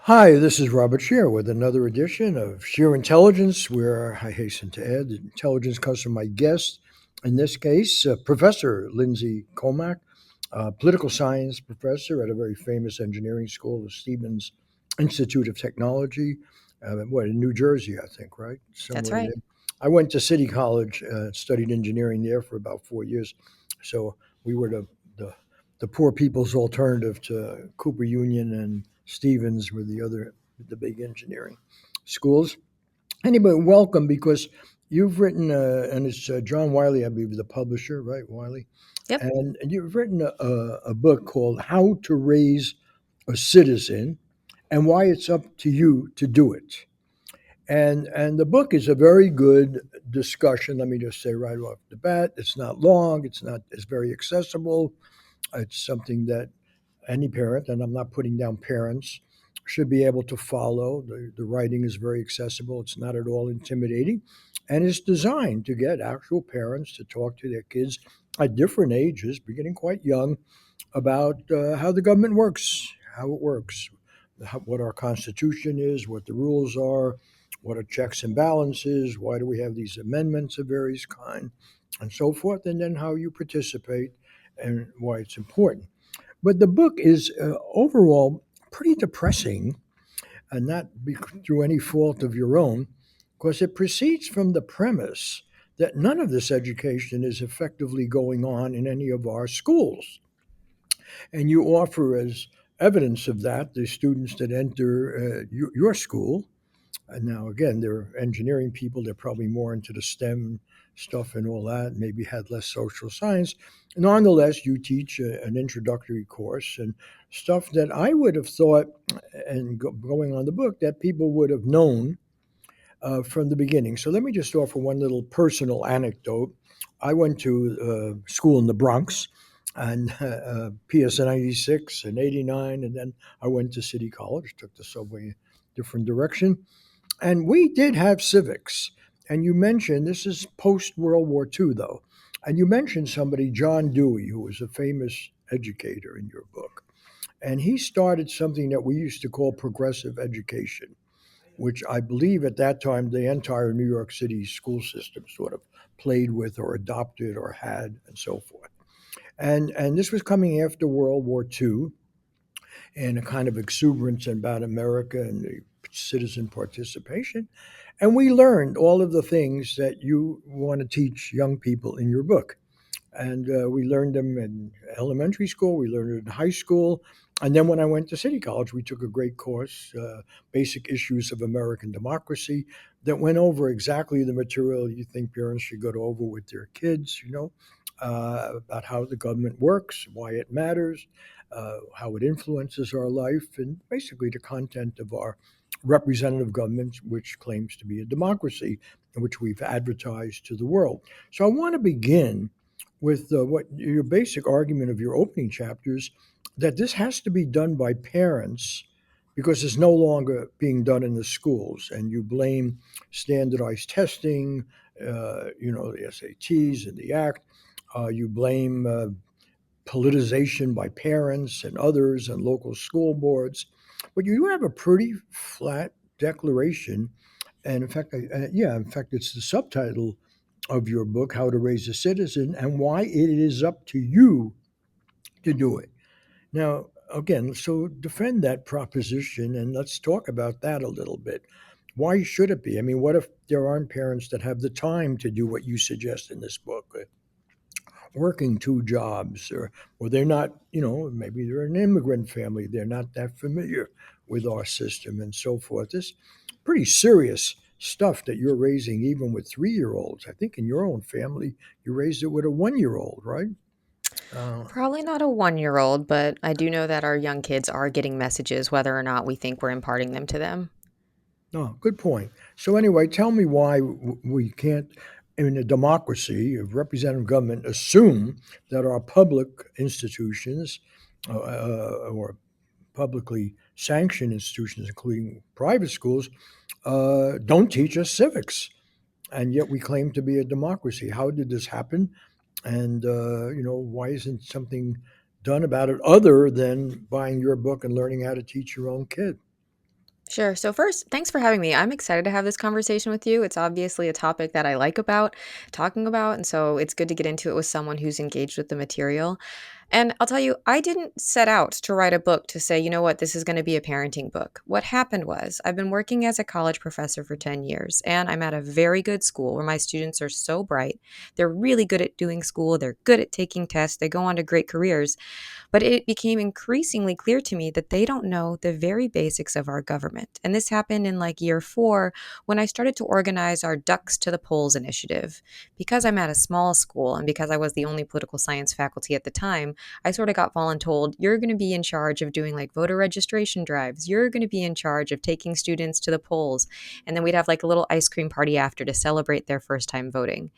Hi, this is Robert Scheer with another edition of Scheer Intelligence, where I hasten to add that intelligence comes from my guest, in this case, Professor Lindsey Cormack, political science professor at a very famous engineering school, the Stevens Institute of Technology, in New Jersey, I think, right? That's Somewhere right. there. I went to City College, studied engineering there for about 4 years. So we were the the poor people's alternative to Cooper Union and Stevens were the big engineering schools. Anyway, welcome because you've written, and it's John Wiley, I believe, the publisher, right, Wiley? Yep. And you've written a book called How to Raise a Citizen and Why It's Up to You to Do It. And the book is a very good discussion. Let me just say right off the bat, it's not long, it's very accessible. It's something that any parent, and I'm not putting down parents, should be able to follow. The writing is very accessible, it's not at all intimidating, and it's designed to get actual parents to talk to their kids at different ages, beginning quite young, about how the government works, how it works, what our Constitution is, what the rules are, what are checks and balances, why do we have these amendments of various kind, and so forth, and then how you participate and why it's important. But the book is overall pretty depressing, and not through any fault of your own, because it proceeds from the premise that none of this education is effectively going on in any of our schools. And you offer as evidence of that the students that enter your school. And now, again, they're engineering people. They're probably more into the STEM stuff and all that, maybe had less social science. Nonetheless, you teach an introductory course and stuff that I would have thought, and going on the book, that people would have known from the beginning. So let me just offer one little personal anecdote. I went to school in the Bronx and PS 96 and 89, and then I went to City College, took the subway a different direction. And we did have civics. And you mentioned this is post World War II, though. And you mentioned somebody, John Dewey, who was a famous educator in your book. And he started something that we used to call progressive education, which I believe at that time the entire New York City school system sort of played with or adopted or had and so forth. And this was coming after World War II and a kind of exuberance about America and the citizen participation. And we learned all of the things that you want to teach young people in your book. And we learned them in elementary school, we learned it in high school. And then when I went to City College, we took a great course, Basic Issues of American Democracy, that went over exactly the material you think parents should go over with their kids, about how the government works, why it matters, how it influences our life, and basically the content of our representative government, which claims to be a democracy, and which we've advertised to the world. So I want to begin with what your basic argument of your opening chapters, that this has to be done by parents because it's no longer being done in the schools, and you blame standardized testing, the SATs and the ACT. You blame politicization by parents and others and local school boards, but you have a pretty flat declaration. And in fact, it's the subtitle of your book, How to Raise a Citizen, and why it is up to you to do it. Now, again, so defend that proposition and let's talk about that a little bit. Why should it be? I mean, what if there aren't parents that have the time to do what you suggest in this book? Working two jobs, or they're not, maybe they're an immigrant family, they're not that familiar with our system and so forth. This pretty serious stuff that you're raising even with 3 year olds. I think in your own family you raised it with a 1 year old, right? uh, Probably not a 1-year-old, but I do know that our young kids are getting messages whether or not we think we're imparting them to them. no, good point. So anyway, tell me why we can't, in a democracy of representative government, assume that our public institutions, or publicly sanctioned institutions, including private schools, don't teach us civics, and yet we claim to be a democracy. How did this happen? And why isn't something done about it other than buying your book and learning how to teach your own kid? Sure. So first, thanks for having me. I'm excited to have this conversation with you. It's obviously a topic that I like about talking about, and so it's good to get into it with someone who's engaged with the material. And I'll tell you, I didn't set out to write a book to say, you know what, this is going to be a parenting book. What happened was, I've been working as a college professor for 10 years, and I'm at a very good school where my students are so bright. They're really good at doing school, they're good at taking tests, they go on to great careers. But it became increasingly clear to me that they don't know the very basics of our government. And this happened in like year 4 when I started to organize our Ducks to the Polls initiative. Because I'm at a small school and because I was the only political science faculty at the time, I sort of got voluntold, you're going to be in charge of doing like voter registration drives. You're going to be in charge of taking students to the polls. And then we'd have like a little ice cream party after to celebrate their first time voting.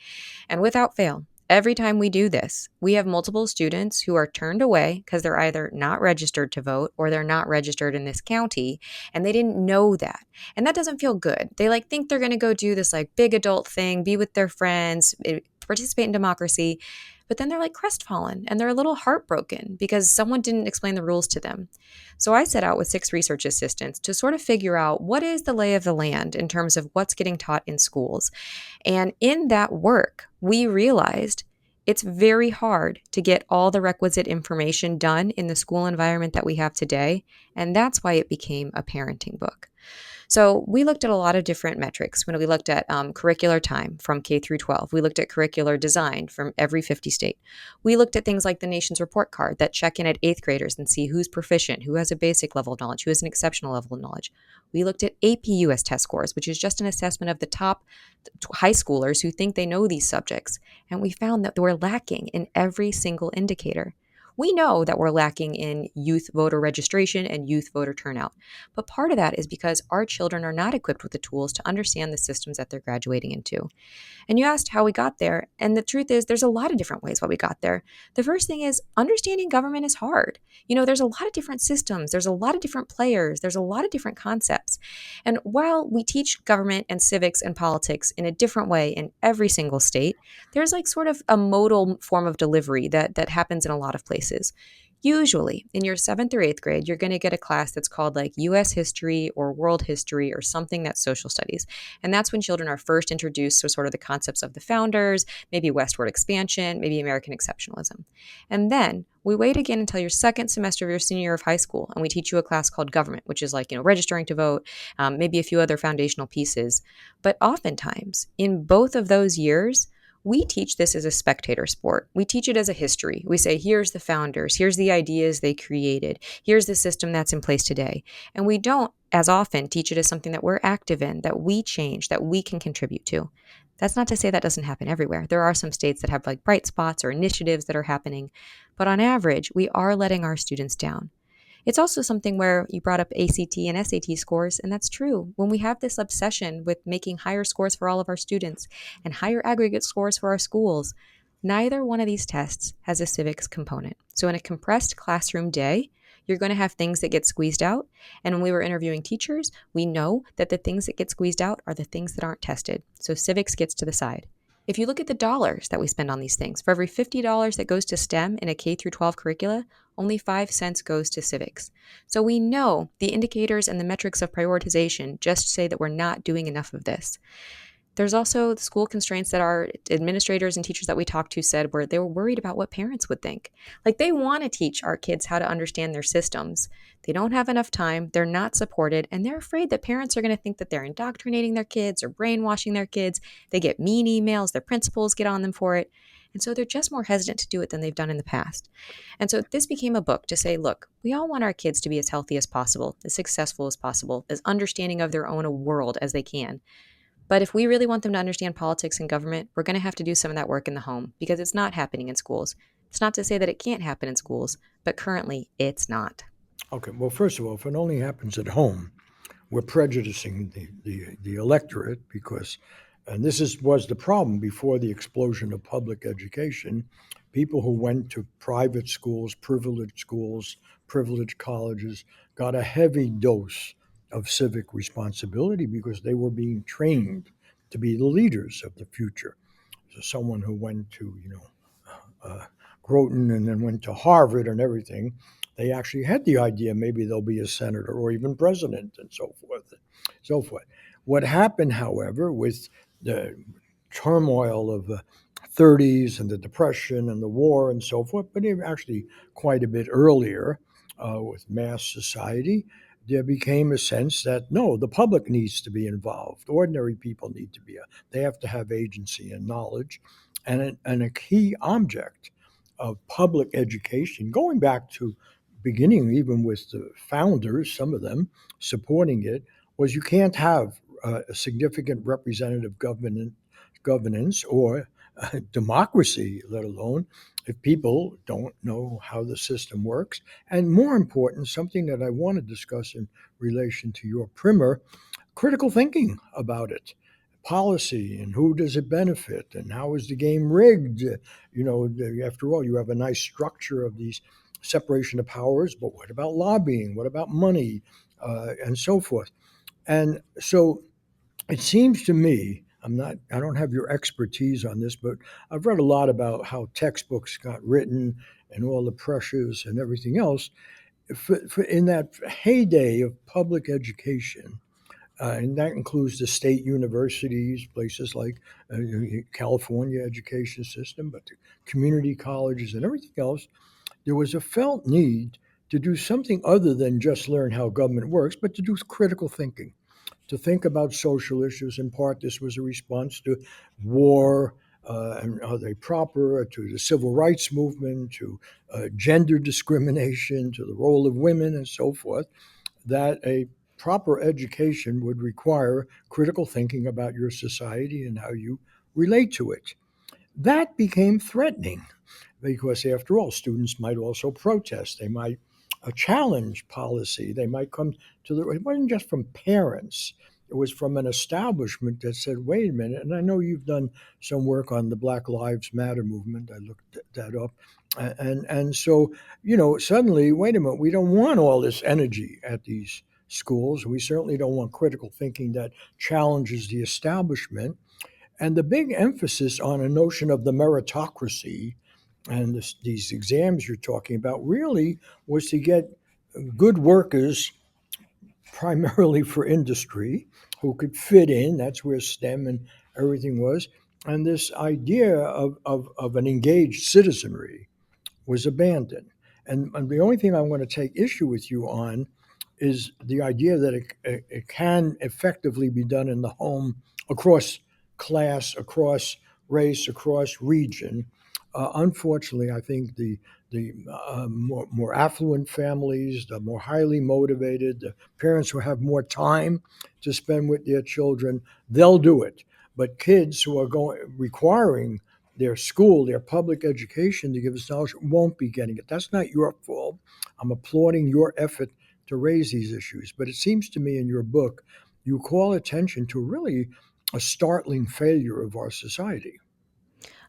And without fail, every time we do this, we have multiple students who are turned away because they're either not registered to vote or they're not registered in this county and they didn't know that. And that doesn't feel good. They like think they're going to go do this like big adult thing, be with their friends, participate in democracy, but then they're like crestfallen and they're a little heartbroken because someone didn't explain the rules to them. So I set out with 6 research assistants to sort of figure out what is the lay of the land in terms of what's getting taught in schools. And in that work, we realized it's very hard to get all the requisite information done in the school environment that we have today. And that's why it became a parenting book. So we looked at a lot of different metrics when we looked at curricular time from K through 12. We looked at curricular design from every 50 state. We looked at things like the nation's report card that check in at 8th graders and see who's proficient, who has a basic level of knowledge, who has an exceptional level of knowledge. We looked at APUS test scores, which is just an assessment of the top high schoolers who think they know these subjects. And we found that we're lacking in every single indicator. We know that we're lacking in youth voter registration and youth voter turnout. But part of that is because our children are not equipped with the tools to understand the systems that they're graduating into. And you asked how we got there. And the truth is, there's a lot of different ways why we got there. The first thing is understanding government is hard. You know, there's a lot of different systems, there's a lot of different players, there's a lot of different concepts. And while we teach government and civics and politics in a different way in every single state, there's like sort of a modal form of delivery that happens in a lot of places. Usually, in your 7th or 8th grade, you're going to get a class that's called like US history or world history or something that's social studies. And that's when children are first introduced to sort of the concepts of the founders, maybe westward expansion, maybe American exceptionalism. And then we wait again until your 2nd semester of your senior year of high school, and we teach you a class called government, which is like, you know, registering to vote, maybe a few other foundational pieces. But oftentimes, in both of those years, we teach this as a spectator sport. We teach it as a history. We say, here's the founders, here's the ideas they created, here's the system that's in place today. And we don't, as often, teach it as something that we're active in, that we change, that we can contribute to. That's not to say that doesn't happen everywhere. There are some states that have like bright spots or initiatives that are happening. But on average, we are letting our students down. It's also something where you brought up ACT and SAT scores, and that's true. When we have this obsession with making higher scores for all of our students and higher aggregate scores for our schools, neither one of these tests has a civics component. So in a compressed classroom day, you're going to have things that get squeezed out. And when we were interviewing teachers, we know that the things that get squeezed out are the things that aren't tested. So civics gets to the side. If you look at the dollars that we spend on these things, for every $50 that goes to STEM in a K through 12 curricula, only 5 cents goes to civics. So we know the indicators and the metrics of prioritization just say that we're not doing enough of this. There's also the school constraints that our administrators and teachers that we talked to said where they were worried about what parents would think. Like they want to teach our kids how to understand their systems. They don't have enough time, they're not supported, and they're afraid that parents are going to think that they're indoctrinating their kids or brainwashing their kids. They get mean emails, their principals get on them for it. And so they're just more hesitant to do it than they've done in the past. And so this became a book to say, look, we all want our kids to be as healthy as possible, as successful as possible, as understanding of their own world as they can. But if we really want them to understand politics and government, we're going to have to do some of that work in the home because it's not happening in schools. It's not to say that it can't happen in schools, but currently it's not. Okay, well, first of all, if it only happens at home, we're prejudicing the electorate because, and was the problem before the explosion of public education. People who went to private schools, privileged colleges, got a heavy dose of civic responsibility because they were being trained to be the leaders of the future. So someone who went to, Groton and then went to Harvard and everything, they actually had the idea maybe they'll be a senator or even president and so forth, so forth. What happened, however, with the turmoil of the 30s and the Depression and the war and so forth, but actually quite a bit earlier with mass society, there became a sense that no, the public needs to be involved. Ordinary people need to be, they have to have agency and knowledge. And a key object of public education, going back to beginning even with the founders, some of them supporting it, was you can't have a significant representative governance or democracy, let alone if people don't know how the system works. And more important, something that I want to discuss in relation to your primer, critical thinking about it. Policy and who does it benefit and how is the game rigged? After all, you have a nice structure of these separation of powers, but what about lobbying? What about money? And so forth. And so it seems to me, I don't have your expertise on this, but I've read a lot about how textbooks got written and all the pressures and everything else. In that heyday of public education, and that includes the state universities, places like California education system, but the community colleges and everything else, there was a felt need to do something other than just learn how government works, but to do critical thinking, to think about social issues. In part, this was a response to war, and are they proper, to the civil rights movement, to gender discrimination, to the role of women, and so forth, that a proper education would require critical thinking about your society and how you relate to it. That became threatening because, after all, students might also protest. They might challenge policy. They might come to it wasn't just from parents. It was from an establishment that said, wait a minute. And I know you've done some work on the Black Lives Matter movement. I looked that up. And so, suddenly, wait a minute, we don't want all this energy at these schools. We certainly don't want critical thinking that challenges the establishment. And the big emphasis on a notion of the meritocracy and these exams you're talking about really was to get good workers, primarily for industry, who could fit in. That's where STEM and everything was. And this idea of an engaged citizenry was abandoned. And the only thing I want to take issue with you on is the idea that it can effectively be done in the home across class, across race, across region. Unfortunately, I think the more affluent families, the more highly motivated, the parents who have more time to spend with their children, they'll do it. But kids who are going requiring their school, their public education to give us knowledge won't be getting it. That's not your fault. I'm applauding your effort to raise these issues. But it seems to me in your book, you call attention to really a startling failure of our society.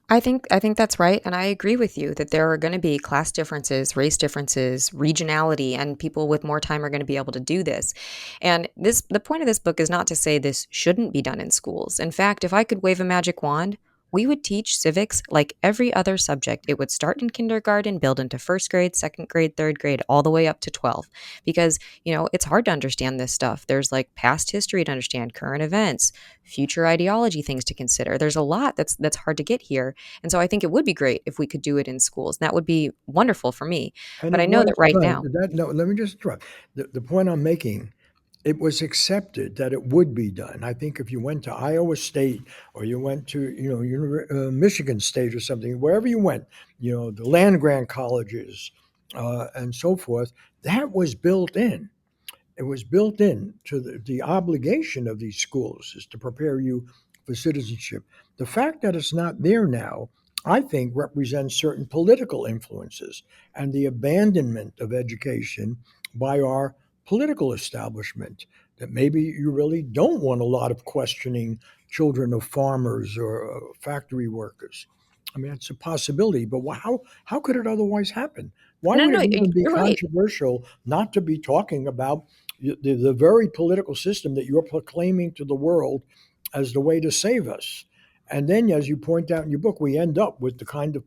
I think that's right, and I agree with you that there are going to be class differences, race differences, regionality, and people with more time are going to be able to do this. And the point of this book is not to say this shouldn't be done in schools. In fact, if I could wave a magic wand, we would teach civics like every other subject. It would start in kindergarten, build into first grade, second grade, third grade, all the way up to 12. Because, it's hard to understand this stuff. There's like past history to understand, current events, future ideology things to consider. There's a lot that's hard to get here. And so I think it would be great if we could do it in schools. And that would be wonderful for me. And But it I know that was right done. now, No, let me just interrupt. The point I'm making, it was accepted that it would be done. I think if you went to Iowa State or you went to Michigan State or something, wherever you went, the land grant colleges and so forth, that was built in. It was built in to the obligation of these schools is to prepare you for citizenship. The fact that it's not there now, I think, represents certain political influences and the abandonment of education by our political establishment. That maybe you really don't want a lot of questioning children of farmers or factory workers. I mean, it's a possibility, but how could it otherwise happen? Why no, would no, it even be you're right. controversial not to be talking about the very political system that you're proclaiming to the world as the way to save us? And then, as you point out in your book, we end up with the kind of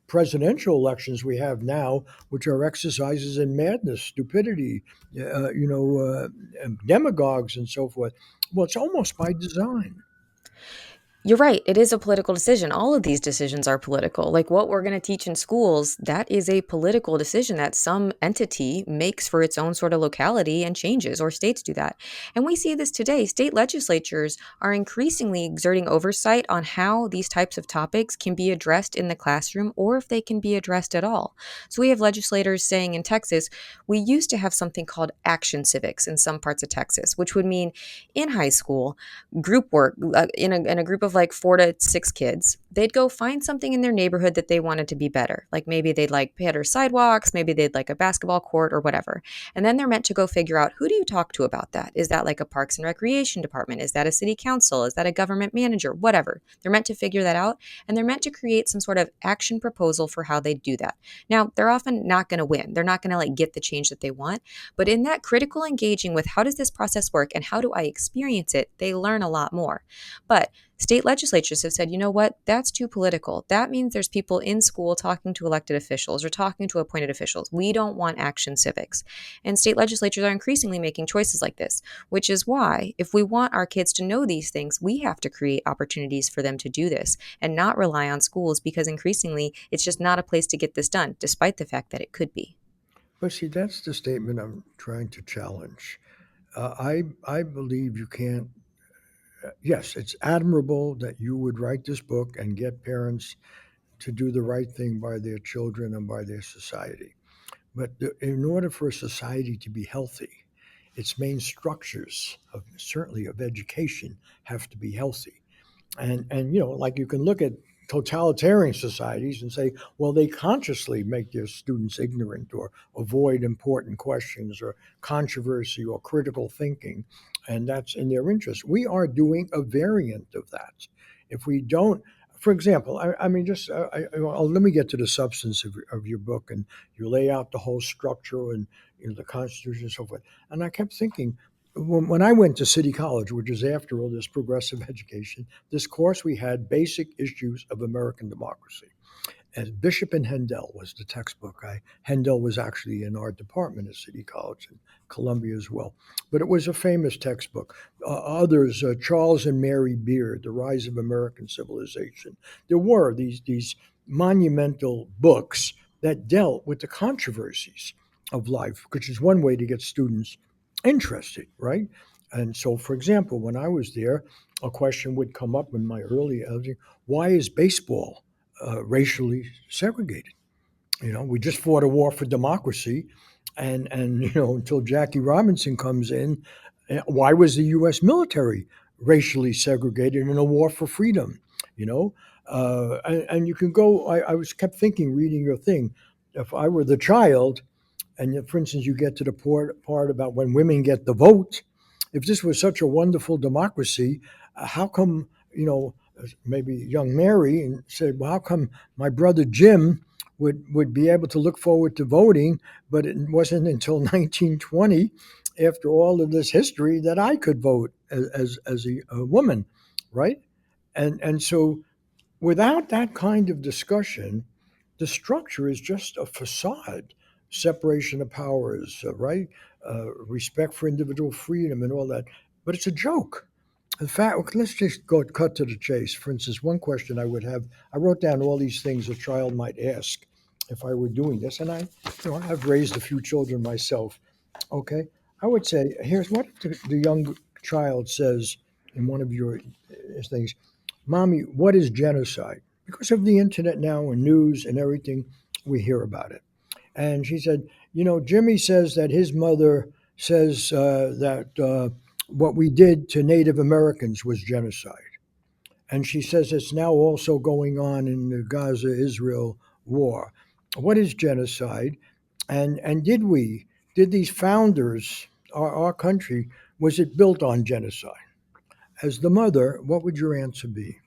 presidential elections we have now, which are exercises in madness, stupidity, demagogues, and so forth. Well, it's almost by design. You're right. It is a political decision. All of these decisions are political. Like what we're going to teach in schools, that is a political decision that some entity makes for its own sort of locality and changes, or states do that. And we see this today. State legislatures are increasingly exerting oversight on how these types of topics can be addressed in the classroom or if they can be addressed at all. So we have legislators saying in Texas, we used to have something called action civics in some parts of Texas, which would mean in high school, group work in a group of like 4 to 6 kids, they'd go find something in their neighborhood that they wanted to be better, like maybe they'd like better sidewalks, maybe they'd like a basketball court or whatever, and then they're meant to go figure out, who do you talk to about that? Is that like a parks and recreation department? Is that a city council? Is that a government manager? Whatever, they're meant to figure that out, and they're meant to create some sort of action proposal for how they do that. Now they're often not going to win, they're not going to like get the change that they want, but in that critical engaging with, how does this process work and how do I experience it, they learn a lot more. But state legislatures have said, you know what, that's too political. That means there's people in school talking to elected officials or talking to appointed officials. We don't want action civics. And state legislatures are increasingly making choices like this, which is why, if we want our kids to know these things, we have to create opportunities for them to do this and not rely on schools, because increasingly it's just not a place to get this done, despite the fact that it could be. But see, that's the statement I'm trying to challenge. I believe you can't. Yes, it's admirable that you would write this book and get parents to do the right thing by their children and by their society. But in order for a society to be healthy, its main structures of certainly of education have to be healthy. And like you can look at totalitarian societies and say, well, they consciously make their students ignorant or avoid important questions or controversy or critical thinking, and that's in their interest. We are doing a variant of that. If we don't, for example, I mean, just let me get to the substance of your book, and you lay out the whole structure and the Constitution and so forth. And I kept thinking, when I went to City College, which is after all this progressive education, this course we had basic issues of American democracy. And Bishop and Handel was the textbook. Handel was actually in our department at City College and Columbia as well. But it was a famous textbook. Others, Charles and Mary Beard, The Rise of American Civilization. There were these monumental books that dealt with the controversies of life, which is one way to get students interested, right? And so, for example, when I was there, a question would come up in my early editing: why is baseball racially segregated? We just fought a war for democracy, and until Jackie Robinson comes in, why was the U.S. military racially segregated in a war for freedom? You know, and you can go. I was kept thinking, reading your thing, if I were the child, and for instance, you get to the part about when women get the vote. If this was such a wonderful democracy, how come, maybe young Mary and said, well, how come my brother Jim would be able to look forward to voting, but it wasn't until 1920, after all of this history, that I could vote as a woman, right? And so without that kind of discussion, the structure is just a facade. Separation of powers, right? Respect for individual freedom and all that. But it's a joke. In fact, let's just go cut to the chase. For instance, one question I would have, I wrote down all these things a child might ask if I were doing this, and I've raised a few children myself. Okay, I would say, here's what the young child says in one of your things: Mommy, what is genocide? Because of the internet now and news and everything, we hear about it. And she said, Jimmy says that his mother says that what we did to Native Americans was genocide. And she says it's now also going on in the Gaza Israel war. What is genocide? And did these founders, our country, was it built on genocide? As the mother, what would your answer be?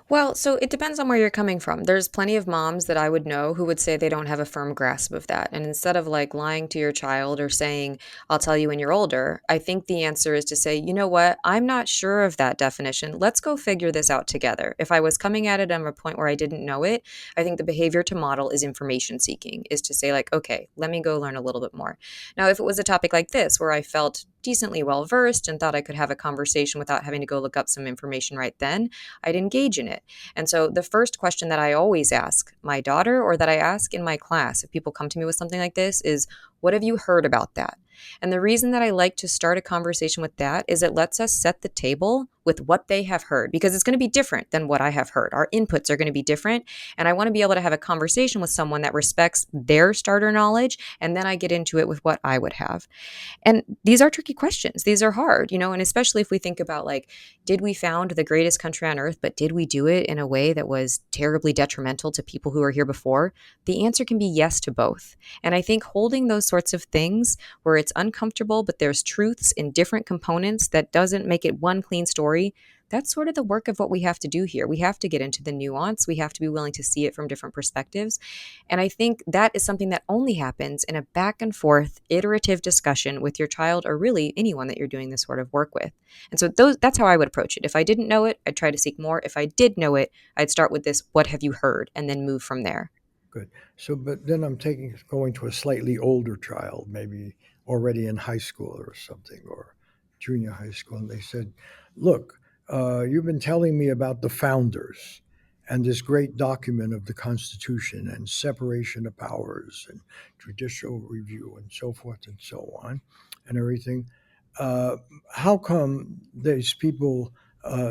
Well, so it depends on where you're coming from. There's plenty of moms that I would know who would say they don't have a firm grasp of that. And instead of like lying to your child or saying, I'll tell you when you're older, I think the answer is to say, you know what? I'm not sure of that definition. Let's go figure this out together. If I was coming at it at a point where I didn't know it, I think the behavior to model is information seeking, is to say, like, okay, let me go learn a little bit more. Now, if it was a topic like this where I felt decently well versed and thought I could have a conversation without having to go look up some information right then, I'd engage in it. And so the first question that I always ask my daughter or that I ask in my class if people come to me with something like this is, what have you heard about that? And the reason that I like to start a conversation with that is it lets us set the table with what they have heard, because it's going to be different than what I have heard. Our inputs are going to be different. And I want to be able to have a conversation with someone that respects their starter knowledge. And then I get into it with what I would have. And these are tricky questions. These are hard, and especially if we think about, like, did we found the greatest country on earth, but did we do it in a way that was terribly detrimental to people who were here before? The answer can be yes to both. And I think holding those sorts of things where it's uncomfortable, but there's truths in different components that doesn't make it one clean story, that's sort of the work of what we have to do here. We have to get into the nuance. We have to be willing to see it from different perspectives. And I think that is something that only happens in a back and forth, iterative discussion with your child, or really anyone that you're doing this sort of work with. And so that's how I would approach it. If I didn't know it, I'd try to seek more. If I did know it, I'd start with this, what have you heard? And then move from there. Good. So, but then I'm going to a slightly older child, maybe already in high school or something, or junior high school, and they said, "Look, you've been telling me about the founders and this great document of the Constitution and separation of powers and judicial review and so forth and so on, and everything. Uh, how come these people?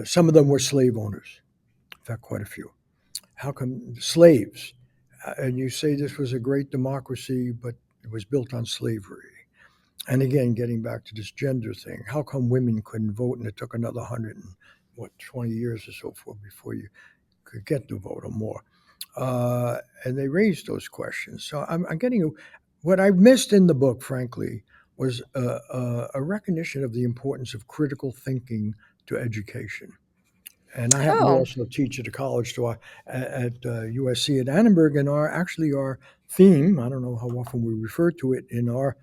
Some of them were slave owners. In fact, quite a few. How come slaves? And you say this was a great democracy, but it was built on slavery. And again, getting back to this gender thing, how come women couldn't vote and it took another 20 years or so forth before you could get to vote or more? And they raised those questions. So I'm getting what I missed in the book, frankly, was a recognition of the importance of critical thinking to education. And I happen to Oh, also teach at a college at USC at Annenberg, and our theme, I don't know how often we refer to it in our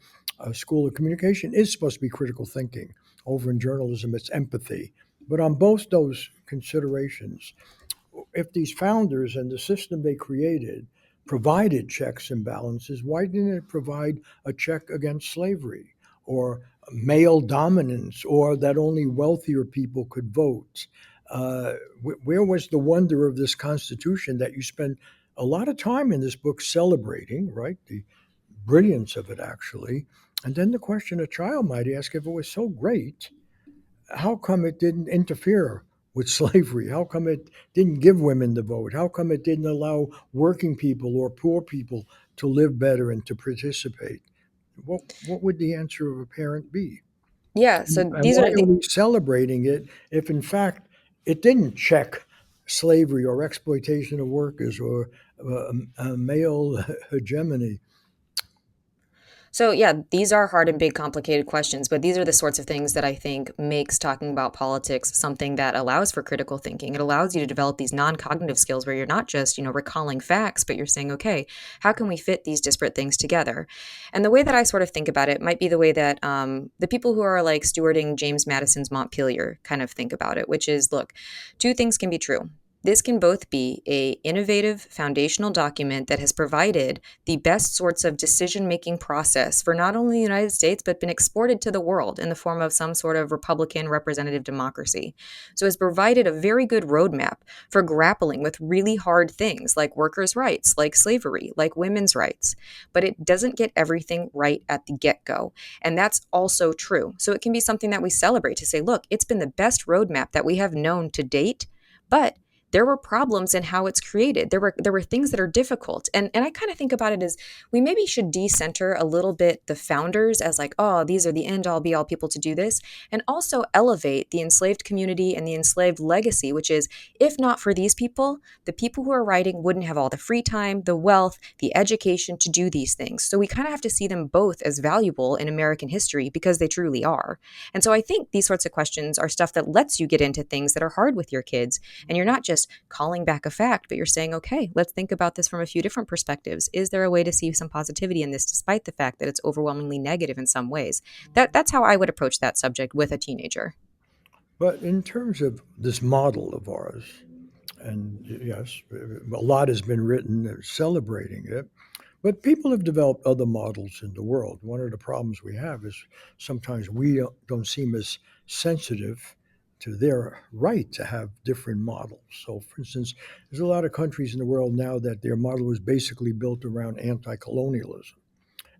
School of Communication, is supposed to be critical thinking. Over in journalism, it's empathy. But on both those considerations, if these founders and the system they created provided checks and balances, why didn't it provide a check against slavery or male dominance or that only wealthier people could vote? Uh, where was the wonder of this Constitution that you spend a lot of time in this book celebrating, right? The brilliance of it, actually. And then the question a child might ask, if it was so great, how come it didn't interfere with slavery? How come it didn't give women the vote? How come it didn't allow working people or poor people to live better and to participate? What would the answer of a parent be? yeah. So And these why are are the we celebrating it if, in fact, it didn't check slavery or exploitation of workers or male hegemony? So yeah, these are hard and big complicated questions, but these are the sorts of things that I think makes talking about politics something that allows for critical thinking. It allows you to develop these non-cognitive skills where you're not just, recalling facts, but you're saying, okay, how can we fit these disparate things together? And the way that I sort of think about it might be the way that the people who are like stewarding James Madison's Montpelier kind of think about it, which is, look, two things can be true. This can both be a innovative foundational document that has provided the best sorts of decision-making process for not only the United States, but been exported to the world in the form of some sort of Republican representative democracy. So it's provided a very good roadmap for grappling with really hard things like workers' rights, like slavery, like women's rights. But it doesn't get everything right at the get-go. And that's also true. So it can be something that we celebrate to say, look, it's been the best roadmap that we have known to date, but there were problems in how it's created. There were things that are difficult. And I kind of think about it as we maybe should decenter a little bit the founders as like, oh, these are the end all be all people to do this, and also elevate the enslaved community and the enslaved legacy, which is, if not for these people, the people who are writing wouldn't have all the free time, the wealth, the education to do these things. So we kind of have to see them both as valuable in American history because they truly are. And so I think these sorts of questions are stuff that lets you get into things that are hard with your kids, and you're not just just calling back a fact, but you're saying, okay, let's think about this from a few different perspectives. Is there a way to see some positivity in this, despite the fact that it's overwhelmingly negative in some ways? That's how I would approach that subject with a teenager. But in terms of this model of ours, and yes, a lot has been written celebrating it, but people have developed other models in the world. One of the problems we have is sometimes we don't seem as sensitive to their right to have different models. So, for instance, there's a lot of countries in the world now that their model is basically built around anti colonialism.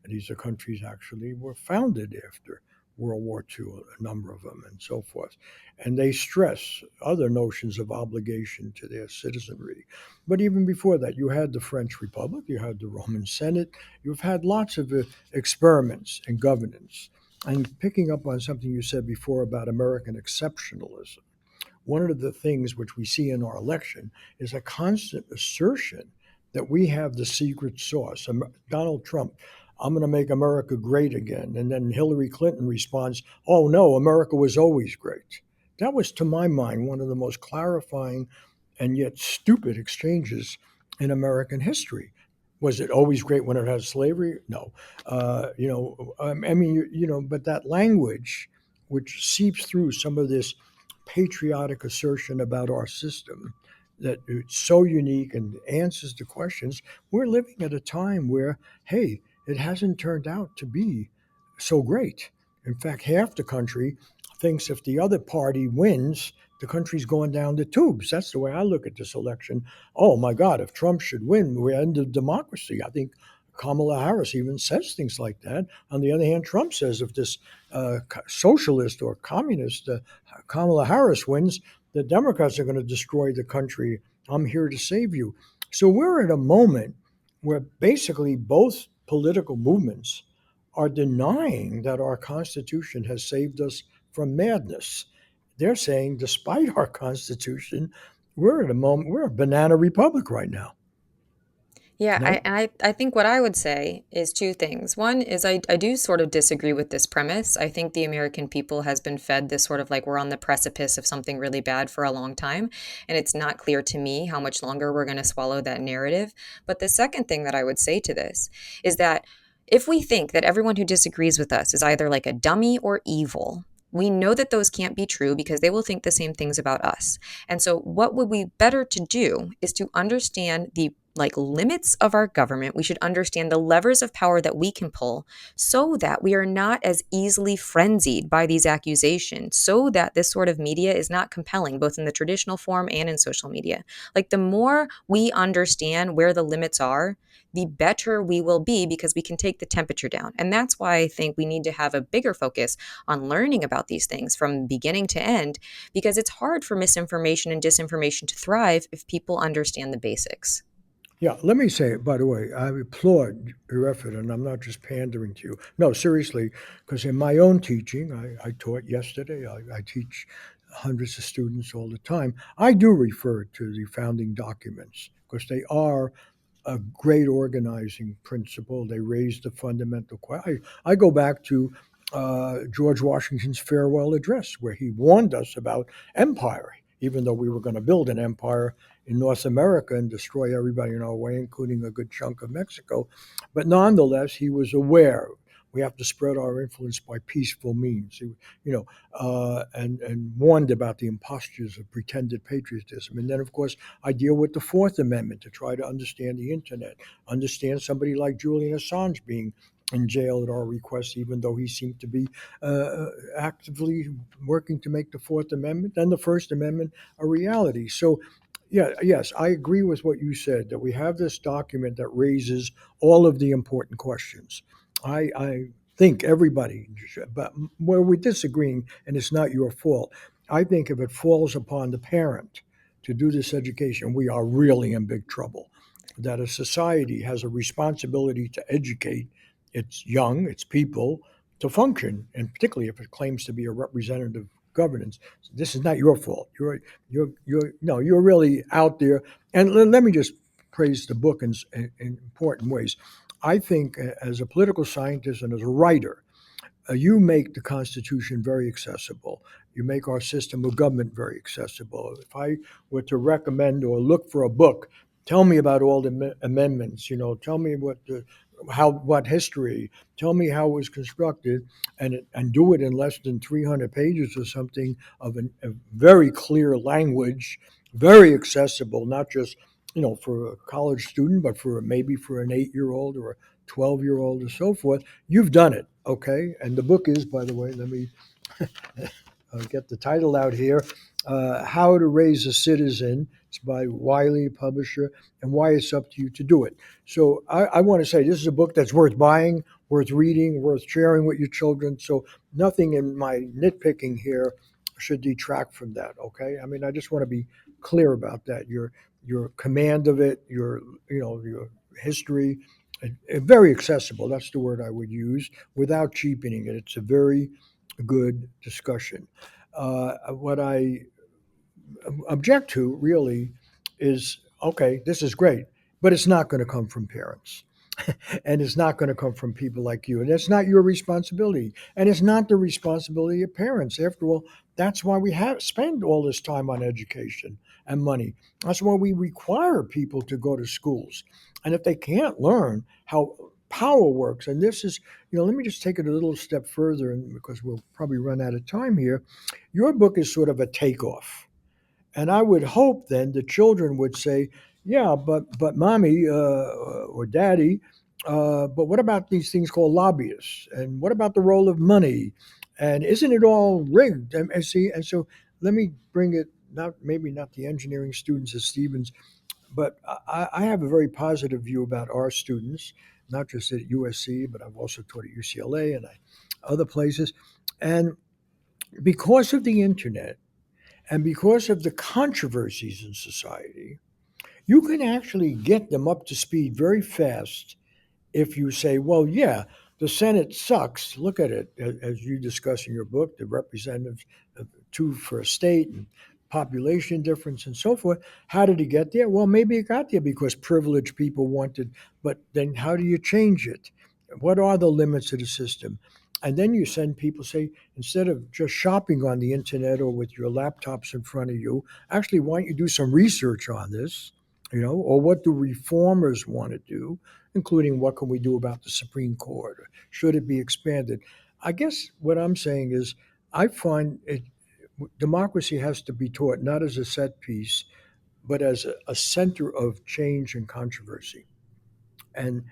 And these are countries actually were founded after World War II, a number of them, and so forth. And they stress other notions of obligation to their citizenry. But even before that, you had the French Republic, you had the Roman Senate, you've had lots of experiments in governance. And picking up on something you said before about American exceptionalism, one of the things which we see in our election is a constant assertion that we have the secret sauce. Donald Trump, I'm going to make America great again. And then Hillary Clinton responds, oh no, America was always great. That was, to my mind, one of the most clarifying and yet stupid exchanges in American history. Was it always great when it had slavery? No. I mean, but that language, which seeps through some of this patriotic assertion about our system, that it's so unique and answers the questions. We're living at a time where, hey, it hasn't turned out to be so great. In fact, half the country thinks if the other party wins, the country's going down the tubes. That's the way I look at this election. Oh my God, if Trump should win, we end of democracy. I think Kamala Harris even says things like that. On the other hand, Trump says if this socialist or communist Kamala Harris wins, the Democrats are going to destroy the country. I'm here to save you. So we're at a moment where basically both political movements are denying that our Constitution has saved us from madness. They're saying, despite our Constitution, we're at a moment, we're a banana republic right now. Yeah, No? I think what I would say is two things. One is I do sort of disagree with this premise. I think the American people has been fed this sort of like we're on the precipice of something really bad for a long time, and it's not clear to me how much longer we're going to swallow that narrative. But the second thing that I would say to this is that if we think that everyone who disagrees with us is either like a dummy or evil, we know that those can't be true because they will think the same things about us. And so what would be better to do is to understand the like limits of our government. We should understand the levers of power that we can pull so that we are not as easily frenzied by these accusations, so that this sort of media is not compelling, both in the traditional form and in social media. Like the more we understand where the limits are, the better we will be because we can take the temperature down. And that's why I think we need to have a bigger focus on learning about these things from beginning to end, because it's hard for misinformation and disinformation to thrive if people understand the basics. Yeah, let me say, by the way, I applaud your effort, and I'm not just pandering to you. No, seriously, because in my own teaching, I taught yesterday, I teach hundreds of students all the time. I do refer to the founding documents because they are a great organizing principle. They raise the fundamental question. I go back to George Washington's farewell address, where he warned us about empire, even though we were going to build an empire in North America and destroy everybody in our way, including a good chunk of Mexico. But nonetheless, he was aware we have to spread our influence by peaceful means. And warned about the impostures of pretended patriotism. And then, of course, I deal with the Fourth Amendment to try to understand the internet, understand somebody like Julian Assange being in jail at our request, even though he seemed to be actively working to make the Fourth Amendment and the First Amendment a reality. So, yeah, yes, I agree with what you said that we have this document that raises all of the important questions. I think everybody, but where we're disagreeing, and it's not your fault, I think if it falls upon the parent to do this education, we are really in big trouble. That a society has a responsibility to educate its young, its people, to function, and particularly if it claims to be a representative governance. This is not your fault. You're really out there. And let me just praise the book in important ways. I think as a political scientist and as a writer, You make the Constitution very accessible. You make our system of government very accessible. If I were to recommend or look for a book, tell me about all the amendments. Tell me what history. Tell me how it was constructed, and do it in less than 300 pages or something of a very clear language, very accessible, not just for a college student, but maybe for an 8-year-old or a 12-year-old or so forth. You've done it, okay? And the book is, by the way, let me get the title out here, How to Raise a Citizen. It's by Wiley, publisher, and why it's up to you to do it. So I want to say this is a book that's worth buying, worth reading, worth sharing with your children. So nothing in my nitpicking here should detract from that, okay? I mean, I just want to be clear about that. Your command of it, your history, very accessible. That's the word I would use without cheapening it. It's a very good discussion. What I object to really is, okay, this is great, but it's not going to come from parents. And it's not going to come from people like you. And it's not your responsibility. And it's not the responsibility of parents. After all, that's why we have spend all this time on education and money. That's why we require people to go to schools. And if they can't learn how power works, and this is, let me just take it a little step further, and because we'll probably run out of time here. Your book is sort of a takeoff, and I would hope then the children would say, "Yeah, but mommy or daddy, but what about these things called lobbyists? And what about the role of money? And isn't it all rigged?" And so let me bring it, not maybe not the engineering students at Stevens, but I have a very positive view about our students, not just at USC, but I've also taught at UCLA and other places, and because of the internet and because of the controversies in society, you can actually get them up to speed very fast if you say, well, yeah, the Senate sucks. Look at it, as you discuss in your book, the representatives, two for a state and population difference and so forth. How did it get there? Well, maybe it got there because privileged people wanted, but then how do you change it? What are the limits of the system? And then you send people, say, instead of just shopping on the internet or with your laptops in front of you, actually, why don't you do some research on this? Or what do reformers want to do, including what can we do about the Supreme Court? Should it be expanded? I guess what I'm saying is I find democracy has to be taught not as a set piece, but as a center of change and controversy. And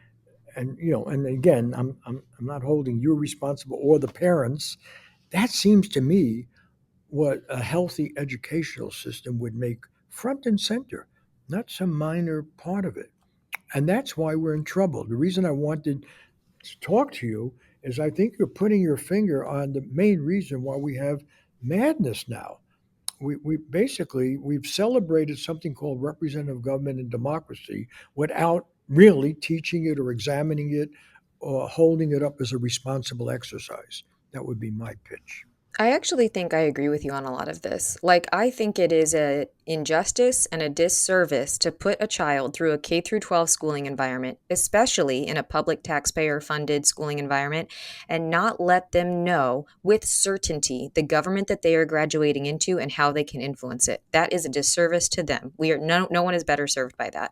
and again, I'm not holding you responsible or the parents. That seems to me what a healthy educational system would make front and center, not some minor part of it. And that's why we're in trouble. The reason I wanted to talk to you is I think you're putting your finger on the main reason why we have madness now. We basically we've celebrated something called representative government and democracy without really teaching it or examining it or holding it up as a responsible exercise. That would be my pitch. I actually think I agree with you on a lot of this. Like, I think it is a injustice and a disservice to put a child through a K through 12 schooling environment, especially in a public taxpayer funded schooling environment, and not let them know with certainty the government that they are graduating into and how they can influence it. That is a disservice to them. No one is better served by that.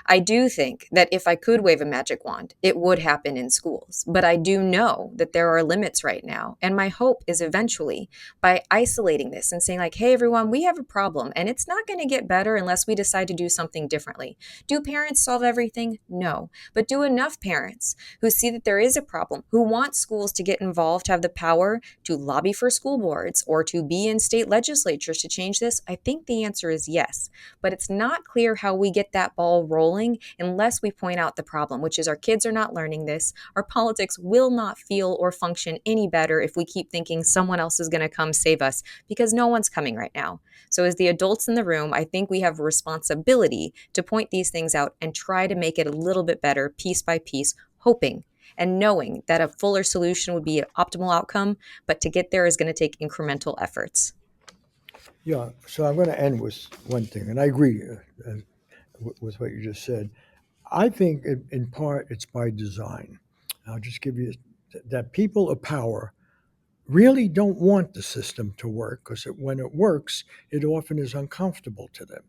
I do think that if I could wave a magic wand, it would happen in schools. But I do know that there are limits right now. And my hope is eventually by isolating this and saying, like, hey, everyone, we have a problem and it's not going to get better unless we decide to do something differently. Do parents solve everything? No. But do enough parents who see that there is a problem, who want schools to get involved, have the power to lobby for school boards or to be in state legislatures to change this? I think the answer is yes. But it's not clear how we get that ball rolling unless we point out the problem, which is our kids are not learning this. Our politics will not feel or function any better if we keep thinking someone else is going to come save us, because no one's coming right now. So as the adults in the room, I think we have a responsibility to point these things out and try to make it a little bit better piece by piece, hoping and knowing that a fuller solution would be an optimal outcome, but to get there is going to take incremental efforts. Yeah, so I'm going to end with one thing, and I agree with what you just said. I think in part it's by design. I'll just give you that people of power really don't want the system to work because when it works, it often is uncomfortable to them.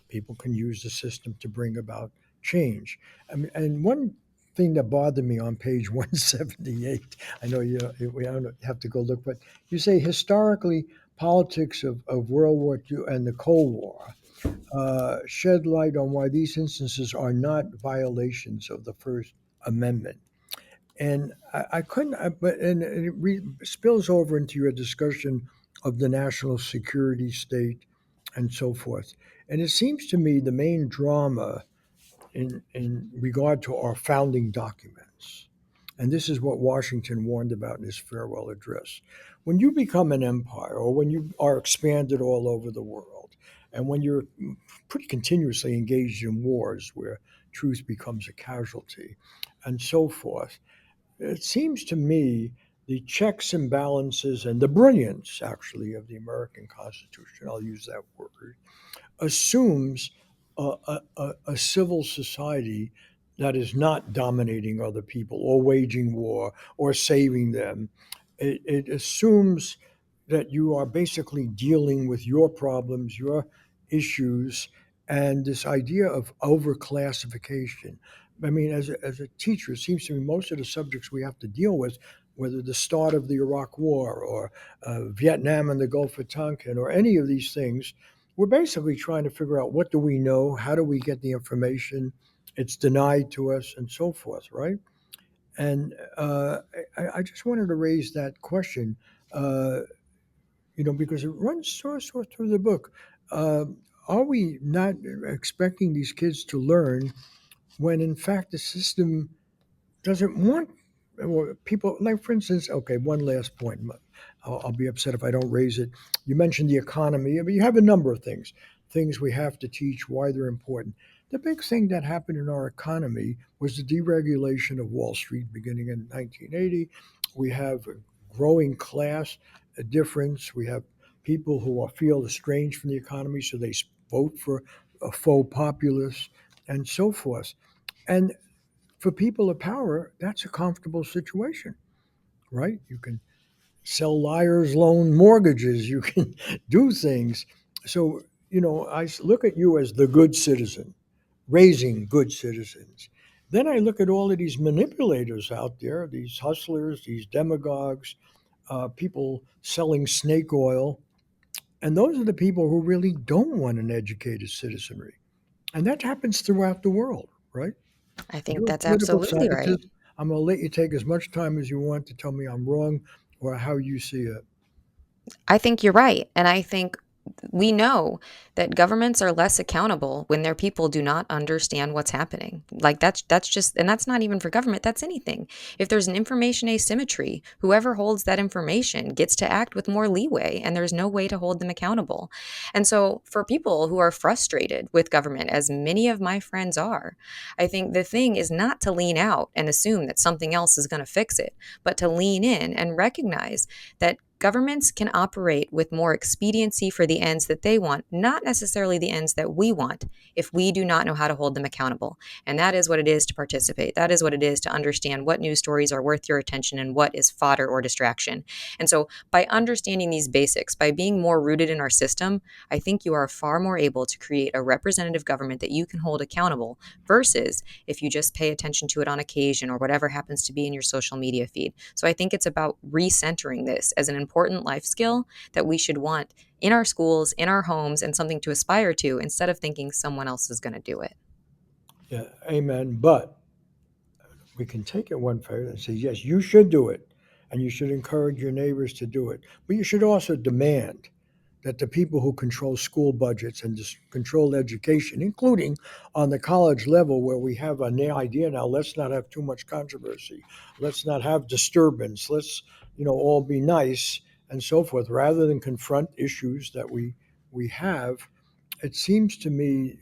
People can use the system to bring about change. I mean, and one thing that bothered me on page 178, I know we don't have to go look, but you say historically, politics of World War II and the Cold War shed light on why these instances are not violations of the First Amendment. And I couldn't, but and spills over into your discussion of the national security state and so forth. And it seems to me the main drama in regard to our founding documents, and this is what Washington warned about in his farewell address. When you become an empire, or when you are expanded all over the world, and when you're pretty continuously engaged in wars where truth becomes a casualty, and so forth, it seems to me the checks and balances and the brilliance, actually, of the American Constitution, I'll use that word, assumes a civil society that is not dominating other people or waging war or saving them. It assumes that you are basically dealing with your problems, your issues, and this idea of overclassification. I mean, as a teacher, it seems to me most of the subjects we have to deal with, whether the start of the Iraq War or Vietnam and the Gulf of Tonkin or any of these things, we're basically trying to figure out what do we know, how do we get the information, it's denied to us, and so forth, right? And I just wanted to raise that question, uh, because it runs so through the book. Uh, are we not expecting these kids to learn when, in fact, the system doesn't want people, like, for instance, okay, one last point. I'll be upset if I don't raise it. You mentioned the economy. I mean, you have a number of things we have to teach, why they're important. The big thing that happened in our economy was the deregulation of Wall Street beginning in 1980. We have a growing class difference. We have people who feel estranged from the economy, so they vote for a faux populist and so forth. And for people of power, that's a comfortable situation, right? You can sell liars' loan mortgages, you can do things. So, I look at you as the good citizen, raising good citizens. Then I look at all of these manipulators out there, these hustlers, these demagogues, people selling snake oil. And those are the people who really don't want an educated citizenry. And that happens throughout the world, right? I think You're a that's political absolutely right. scientist. I'm going to let you take as much time as you want to tell me I'm wrong or how you see it. I think you're right. And I think we know that governments are less accountable when their people do not understand what's happening. Like that's just, and that's not even for government, that's anything. If there's an information asymmetry, whoever holds that information gets to act with more leeway and there's no way to hold them accountable. And so for people who are frustrated with government, as many of my friends are, I think the thing is not to lean out and assume that something else is going to fix it, but to lean in and recognize that governments can operate with more expediency for the ends that they want, not necessarily the ends that we want, if we do not know how to hold them accountable. And that is what it is to participate. That is what it is to understand what news stories are worth your attention and what is fodder or distraction. And so, by understanding these basics, by being more rooted in our system, I think you are far more able to create a representative government that you can hold accountable versus if you just pay attention to it on occasion or whatever happens to be in your social media feed. So I think it's about recentering this as an important life skill that we should want in our schools, in our homes, and something to aspire to instead of thinking someone else is going to do it. Yeah, amen. But we can take it one further and say, yes, you should do it. And you should encourage your neighbors to do it. But you should also demand that the people who control school budgets and control education, including on the college level where we have an idea now, let's not have too much controversy, let's not have disturbance, let's all be nice and so forth, rather than confront issues that we have. It seems to me,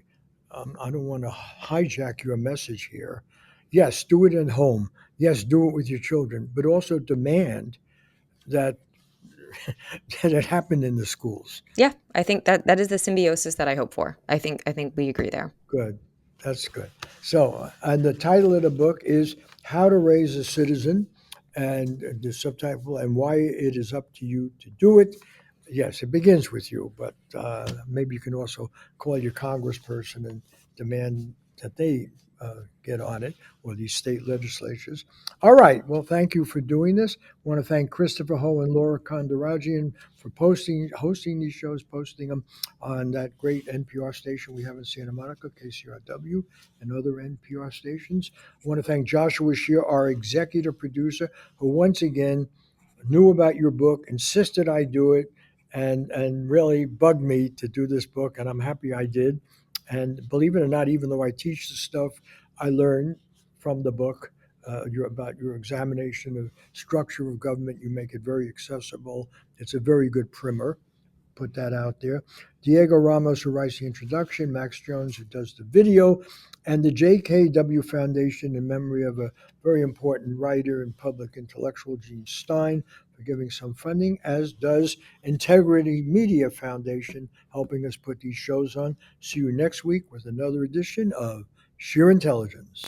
I don't want to hijack your message here. Yes, do it at home. Yes, do it with your children, but also demand that that it happen in the schools. Yeah, I think that is the symbiosis that I hope for. I think we agree there. Good. That's good. So, and the title of the book is How to Raise a Citizen. and the subtitle, and why it is up to you to do it. Yes, it begins with you, but maybe you can also call your congressperson and demand that they get on it, or these state legislatures. All right. Well, thank you for doing this. I want to thank Christopher Ho and Laura Kondarajian for hosting these shows, posting them on that great NPR station we have in Santa Monica, KCRW, and other NPR stations. I want to thank Joshua Scheer, our executive producer, who once again knew about your book, insisted I do it, and really bugged me to do this book, and I'm happy I did. And believe it or not, even though I teach the stuff I learned from the book, about your examination of structure of government, you make it very accessible. It's a very good primer. Put that out there. Diego Ramos, who writes the introduction, Max Jones, who does the video, and the JKW Foundation in memory of a very important writer and public intellectual, Gene Stein, for giving some funding, as does Integrity Media Foundation, helping us put these shows on. See you next week with another edition of Scheer Intelligence.